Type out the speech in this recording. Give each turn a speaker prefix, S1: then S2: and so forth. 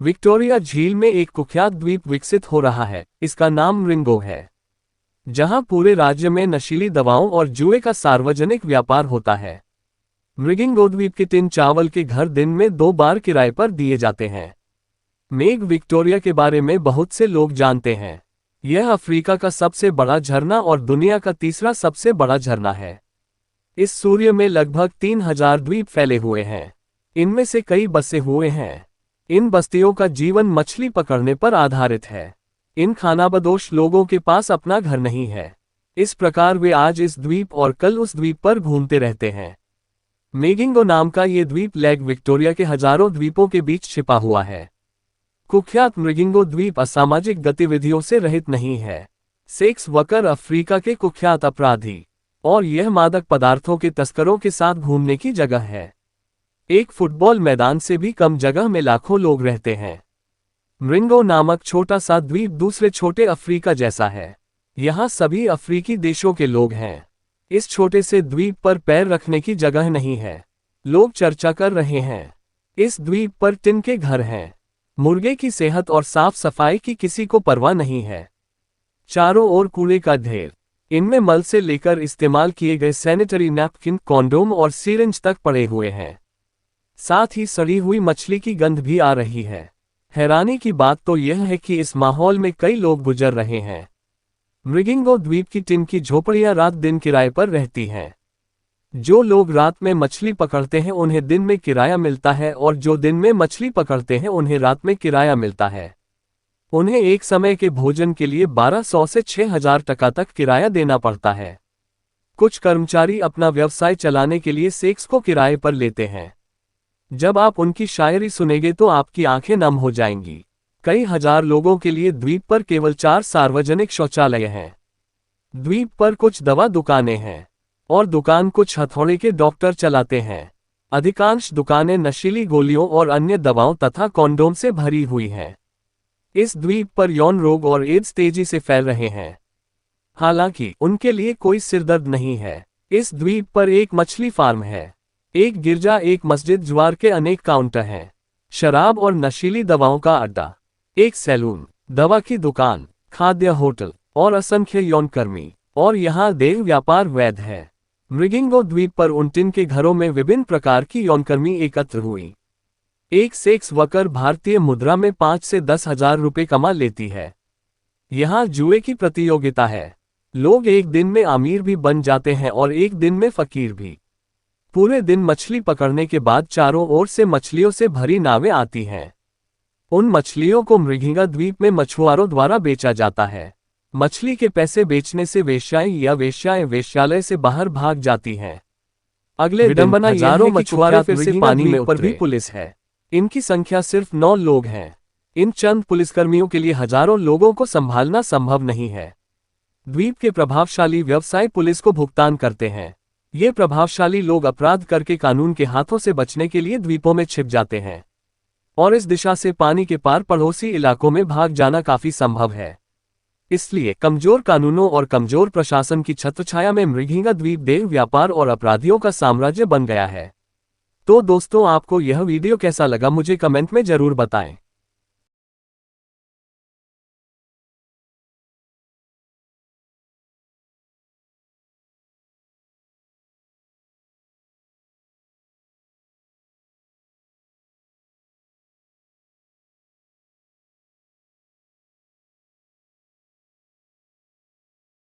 S1: Victoria झील में एक कुख्यात द्वीप विकसित हो रहा है। इसका नाम मृंगो है, जहां पूरे राज्य में नशीली दवाओं और जुए का सार्वजनिक व्यापार होता है। मृगिंगो द्वीप के टिन चावल के घर दिन में 2 बार किराए पर दिए जाते हैं। मेघ विक्टोरिया के बारे में बहुत से लोग जानते हैं। यह अफ्रीका का सबसे बड़ा झरना और दुनिया का तीसरा सबसे बड़ा झरना है। इस सूर्य में लगभग 3000 द्वीप फैले हुए हैं। इनमें से कई बसे हुए हैं। इन बस्तियों का जीवन मछली पकड़ने पर आधारित है। इन खानाबदोश लोगों के पास अपना घर नहीं है। इस प्रकार वे आज इस द्वीप और कल उस द्वीप पर घूमते रहते हैं। मेगिंगो नाम का ये द्वीप लेक विक्टोरिया के हजारों द्वीपों के बीच छिपा हुआ है। कुख्यात मृगिंगो द्वीप असामाजिक गतिविधियों से रहित नहीं है। सेक्स वर्कर अफ्रीका के कुख्यात अपराधी और यह मादक पदार्थों के तस्करों के साथ घूमने की जगह है। एक फुटबॉल मैदान से भी कम जगह में लाखों लोग रहते हैं। मृंगो नामक छोटा सा द्वीप दूसरे छोटे अफ्रीका जैसा है। यहाँ सभी अफ्रीकी देशों के लोग हैं। इस छोटे से द्वीप पर पैर रखने की जगह नहीं है। लोग चर्चा कर रहे हैं। इस द्वीप पर टिन के घर हैं। मुर्गे की सेहत और साफ सफाई की किसी को परवाह नहीं है। चारों ओर कूड़े का ढेर। इनमें मल से लेकर इस्तेमाल किए गए सैनिटरी नैपकिन, कॉन्डोम और सिरिंज तक पड़े हुए हैं। साथ ही सड़ी हुई मछली की गंध भी आ रही है। हैरानी की बात तो यह है कि इस माहौल में कई लोग गुजर रहे हैं। मृगिंगो द्वीप की टिन की झोपड़ियां रात दिन किराए पर रहती हैं। जो लोग रात में मछली पकड़ते हैं उन्हें दिन में किराया मिलता है और जो दिन में मछली पकड़ते हैं उन्हें रात में किराया मिलता है। उन्हें एक समय के भोजन के लिए 1200 से 6000 टका तक किराया देना पड़ता है। कुछ कर्मचारी अपना व्यवसाय चलाने के लिए सेक्स को किराए पर लेते हैं। जब आप उनकी शायरी सुनेंगे तो आपकी आंखें नम हो जाएंगी। कई हजार लोगों के लिए द्वीप पर केवल 4 सार्वजनिक शौचालय हैं। द्वीप पर कुछ दवा दुकानें हैं और दुकान कुछ हथौड़े के डॉक्टर चलाते हैं। अधिकांश दुकानें नशीली गोलियों और अन्य दवाओं तथा कॉन्डोम से भरी हुई हैं। इस द्वीप पर यौन रोग और एड्स तेजी से फैल रहे हैं। हालांकि उनके लिए कोई सिरदर्द नहीं है। इस द्वीप पर एक मछली फार्म है, एक गिरजा, एक मस्जिद, ज्वार के अनेक काउंटर हैं, शराब और नशीली दवाओं का अड्डा, एक सैलून, दवा की दुकान, खाद्य होटल और असंख्य यौनकर्मी, और यहाँ देह व्यापार वैध है। मृगिंगो द्वीप पर उन टिन के घरों में विभिन्न प्रकार की यौनकर्मी एकत्र हुई। एक सेक्स वर्कर भारतीय मुद्रा में 5 से 10 हजार रुपये कमा लेती है। यहाँ जुए की प्रतियोगिता है। लोग एक दिन में अमीर भी बन जाते हैं और एक दिन में फकीर भी। पूरे दिन मछली पकड़ने के बाद चारों ओर से मछलियों से भरी नावें आती हैं। उन मछलियों को मृगिंगा द्वीप में मछुआरों द्वारा बेचा जाता है। मछली के पैसे बेचने से वेश्याएं या वेश्याएं वेश्यालय से बाहर भाग जाती हैं। अगले दिन हजारों मछुआरे फिर से पानी में ऊपर भी पुलिस है। इनकी संख्या सिर्फ 9 लोग हैं। इन चंद पुलिसकर्मियों के लिए हजारों लोगों को संभालना संभव नहीं है। द्वीप के प्रभावशाली व्यवसाय पुलिस को भुगतान करते हैं। ये प्रभावशाली लोग अपराध करके कानून के हाथों से बचने के लिए द्वीपों में छिप जाते हैं और इस दिशा से पानी के पार पड़ोसी इलाकों में भाग जाना काफी संभव है। इसलिए कमजोर कानूनों और कमजोर प्रशासन की छत्रछाया में मृगिंगा द्वीप देह व्यापार और अपराधियों का साम्राज्य बन गया है। तो दोस्तों, आपको यह वीडियो कैसा लगा मुझे कमेंट में जरूर बताएं।